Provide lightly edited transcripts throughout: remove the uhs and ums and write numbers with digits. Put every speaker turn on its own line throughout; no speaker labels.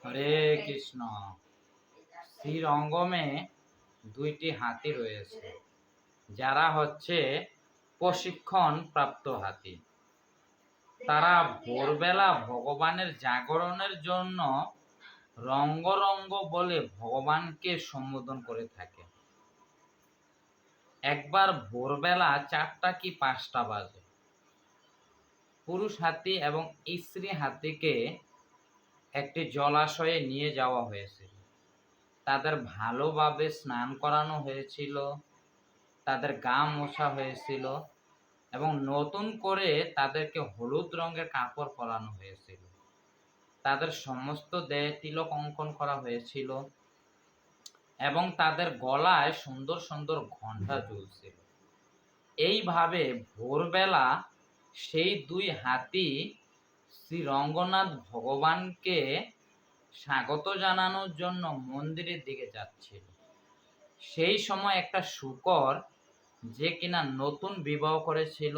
হরে কৃষ্ণ। শ্রীরঙ্গমে দুইটি হাতি রয়েছে, যারা হচ্ছে প্রশিক্ষণ প্রাপ্ত হাতি। তারা ভোরবেলা ভগবানের জাগরণের জন্য রঙ্গ রঙ্গ বলে ভগবানকে সম্বোধন করে থাকে। একবার ভোরবেলা 4টা কি 5টা বাজে পুরুষ হাতি এবং স্ত্রী হাতিকে একটি জলাশয়ে নিয়ে যাওয়া হয়েছিল। তাদের ভালোভাবে স্নান করানো হয়েছিল, তাদের গা মোছা হয়েছিল এবং নতুন করে তাদেরকে হলুদ রঙের কাপড় পরানো হয়েছিল। তাদের সমস্ত দেহে তিলক অঙ্কন করা হয়েছিল এবং তাদের গলায় সুন্দর সুন্দর ঘণ্টা ঝুলছিল। এইভাবে ভোরবেলা সেই দুই হাতি শ্রী রঙ্গনাথ ভগবানকে স্বাগত জানানোর জন্য মন্দিরের দিকে যাচ্ছিল। সেই সময় একটা শূকর, যে কিনা নতুন বিবাহ করেছিল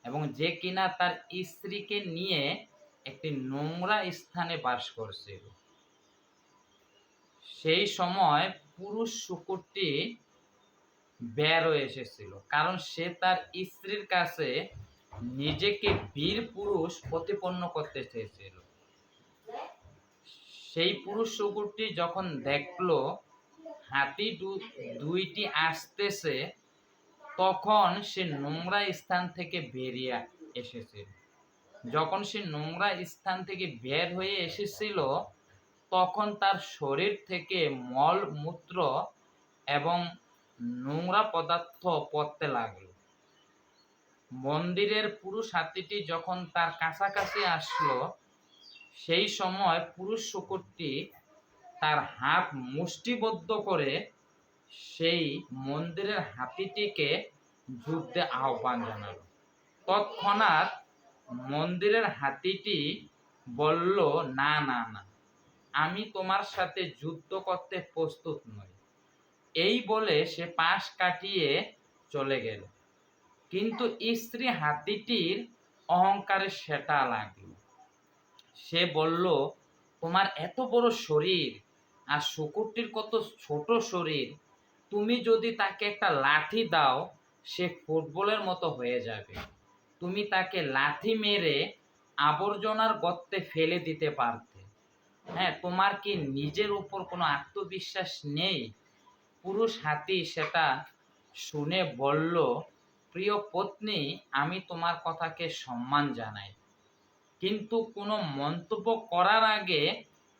এবং যে কিনা তার স্ত্রীকে নিয়ে একটি নোংরা স্থানে বাস করছিল, সেই সময় পুরুষ শূকরটি বের হয়ে এসেছিল, কারণ সে তার স্ত্রীর কাছে নিজেকে বীর পুরুষ প্রতিপন্ন করতে চেয়েছিল। সেই পুরুষ শূকরটি যখন দেখলো হাতি দুইটি আসতেছে, তখন সে নোংরা স্থান থেকে বেরিয়ে এসেছিল। যখন সে নোংরা স্থান থেকে বের হয়ে এসেছিল, তখন তার শরীর থেকে মল মূত্র এবং নোংরা পদার্থ পড়তে লাগলো। মন্দিরের পুরুষ হাতিটি যখন তার কাছাকাছি আসলো, সেই সময় পুরুষ শূকরটি তার হাত মুষ্টিবদ্ধ করে সেই মন্দিরের হাতিটিকে যুদ্ধে আহ্বান জানালো। তৎক্ষণাৎ মন্দিরের হাতিটি বলল, না না না, আমি তোমার সাথে যুদ্ধ করতে প্রস্তুত নই। এই বলে সে পাশ কাটিয়ে চলে গেল। কিন্তু স্ত্রী হাতিটির অহংকারে সেটা লাগলো। সে বলল, তোমার এত বড় শরীর আর শূকরটির কত ছোট শরীর, তুমি যদি তাকে একটা লাঠি দাও, সে ফুটবলের মতো হয়ে যাবে। তুমি তাকে লাথি মেরে আবর্জনার গর্তে ফেলে দিতে পারতে। হ্যাঁ, তোমার কি নিজের উপর কোনো আত্মবিশ্বাস নেই? পুরুষ হাতি সেটা শুনে বলল, প্রিয় পত্নী, আমি তোমার কথাকে সম্মান জানাই, কিন্তু কোনো মন্তব্য করার আগে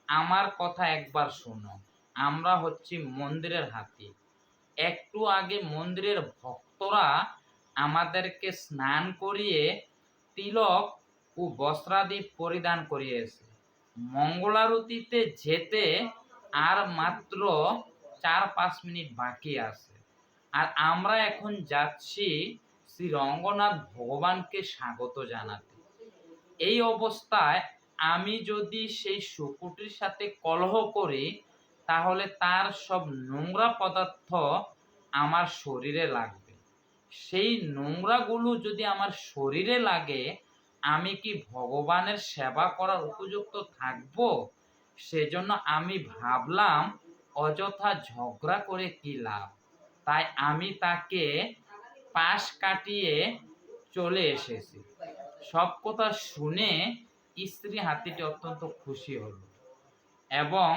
আমার কথা একবার শোনো। আমরা হচ্ছি মন্দিরের হাতি। একটু আগে মন্দিরের ভক্তরা আমাদেরকে স্নান করিয়ে তিলক ও বস্ত্রাদি পরিধান করিয়েছে। মঙ্গলারতিতে যেতে আর মাত্র 4-5 মিনিট বাকি আছে, আর আমরা এখন যাচ্ছি শ্রী রঙ্গনাথ ভগবানকে স্বাগত জানাতে। এই অবস্থায় আমি যদি সেই শূকরটির সাথে কলহ করি, তাহলে তার সব নোংরা পদার্থ আমার শরীরে লাগবে। সেই নোংরাগুলো যদি আমার শরীরে লাগে, আমি কি ভগবানের সেবা করার উপযুক্ত থাকবো? সেজন্য আমি ভাবলাম, অযথা ঝগড়া করে কি লাভ। তাই আমি তাকে পাশ কাটিয়ে চলে এসেছি। সব কথা শুনে স্ত্রী হাতিটি অত্যন্ত খুশি হলো এবং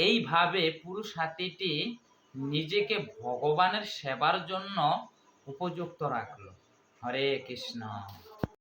এইভাবে পুরুষ হাতিটি নিজেকে ভগবানের সেবার জন্য উপযুক্ত রাখলো। হরে কৃষ্ণ।